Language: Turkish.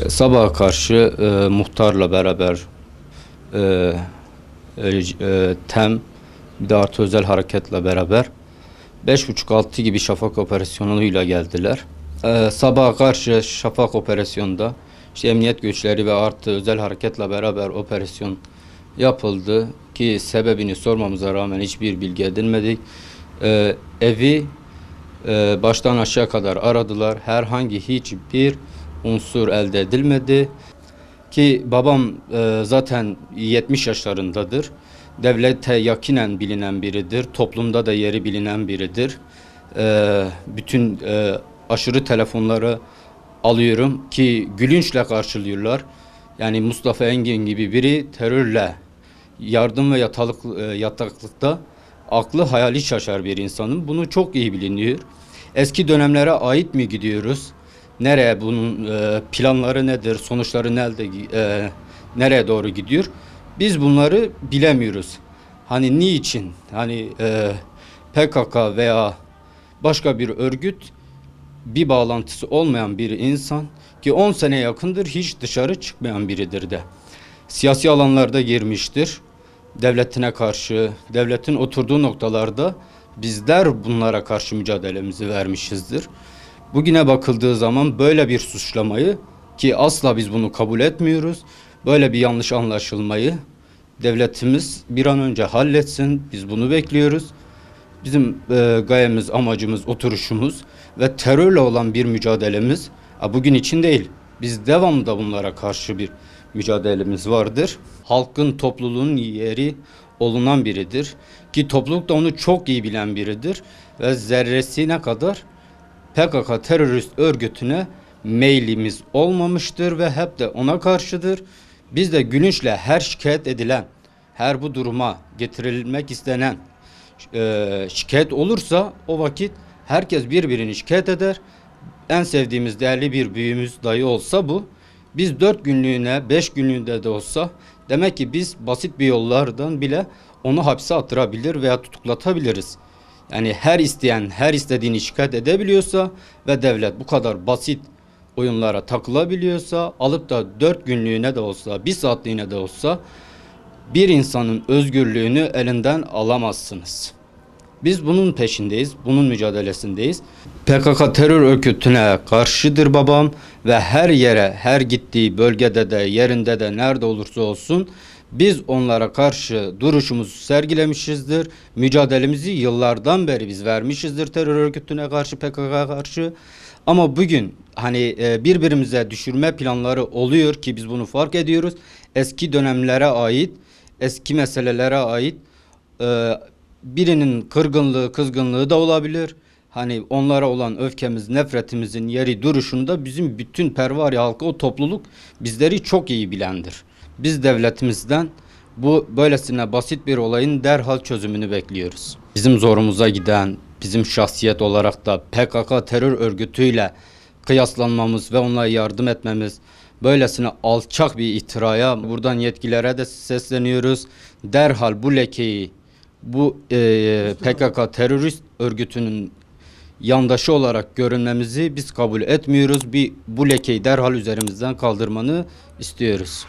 Sabaha karşı muhtarla beraber e, TEM bir de artı özel hareketle beraber 5.30-6 gibi şafak operasyonuyla geldiler. Sabaha karşı şafak operasyonunda işte emniyet güçleri ve artı özel hareketle beraber operasyon yapıldı ki sebebini sormamıza rağmen hiçbir bilgi edinmedik. Evi baştan aşağı kadar aradılar. Herhangi hiçbir unsur elde edilmedi. Ki babam zaten 70 yaşlarındadır. Devlete yakinen bilinen biridir. Toplumda da yeri bilinen biridir. Bütün aşırı telefonları alıyorum ki gülünçle karşılıyorlar. Yani Mustafa Engin gibi biri terörle yardım ve yataklıkta aklı hayali şaşar bir insanın. Bunu çok iyi biliniyor. Eski dönemlere ait mi gidiyoruz? Nereye bunun planları nedir? Sonuçları nereye doğru gidiyor? Biz bunları bilemiyoruz. Hani niçin? Hani PKK veya başka bir örgüt bir bağlantısı olmayan bir insan ki 10 sene yakındır hiç dışarı çıkmayan biridir de. Siyasi alanlarda girmiştir. Devletine karşı, devletin oturduğu noktalarda bizler bunlara karşı mücadelemizi vermişizdir. Bugüne bakıldığı zaman böyle bir suçlamayı ki asla biz bunu kabul etmiyoruz. Böyle bir yanlış anlaşılmayı devletimiz bir an önce halletsin. Biz bunu bekliyoruz. Bizim gayemiz, amacımız, oturuşumuz ve terörle olan bir mücadelemiz bugün için değil. Biz devamlı bunlara karşı bir mücadelemiz vardır. Halkın, topluluğun yeri olunan biridir. Ki topluluk da onu çok iyi bilen biridir. Ve zerresine kadar PKK terörist örgütüne meylimiz olmamıştır ve hep de ona karşıdır. Biz de gülünçle her şikayet edilen, her bu duruma getirilmek istenen şikayet olursa o vakit herkes birbirini şikayet eder. En sevdiğimiz değerli bir büyüğümüz dayı olsa bu. Biz 4 günlüğüne 5 günlüğünde de olsa demek ki biz basit bir yollardan bile onu hapse attırabilir veya tutuklatabiliriz. Yani her isteyen her istediğini şikayet edebiliyorsa ve devlet bu kadar basit oyunlara takılabiliyorsa alıp da 4 günlüğüne de olsa 1 saatliğine de olsa bir insanın özgürlüğünü elinden alamazsınız. Biz bunun peşindeyiz, bunun mücadelesindeyiz. PKK terör örgütüne karşıdır babam ve her yere, her gittiği bölgede de, yerinde de, nerede olursa olsun biz onlara karşı duruşumuzu sergilemişizdir. Mücadelemizi yıllardan beri biz vermişizdir terör örgütüne karşı, PKK'ya karşı. Ama bugün hani birbirimize düşürme planları oluyor ki biz bunu fark ediyoruz. Eski dönemlere ait, eski meselelere ait birinin kırgınlığı, kızgınlığı da olabilir. Hani onlara olan öfkemiz, nefretimizin yeri duruşunda bizim bütün pervari halkı, o topluluk bizleri çok iyi bilendir. Biz devletimizden bu böylesine basit bir olayın derhal çözümünü bekliyoruz. Bizim zorumuza giden, bizim şahsiyet olarak da PKK terör örgütüyle kıyaslanmamız ve onlara yardım etmemiz, böylesine alçak bir iftiraya buradan yetkililere de sesleniyoruz. Derhal bu lekeyi, bu PKK terörist örgütünün yandaşı olarak görünmemizi biz kabul etmiyoruz. Bu lekeyi derhal üzerimizden kaldırmanı istiyoruz.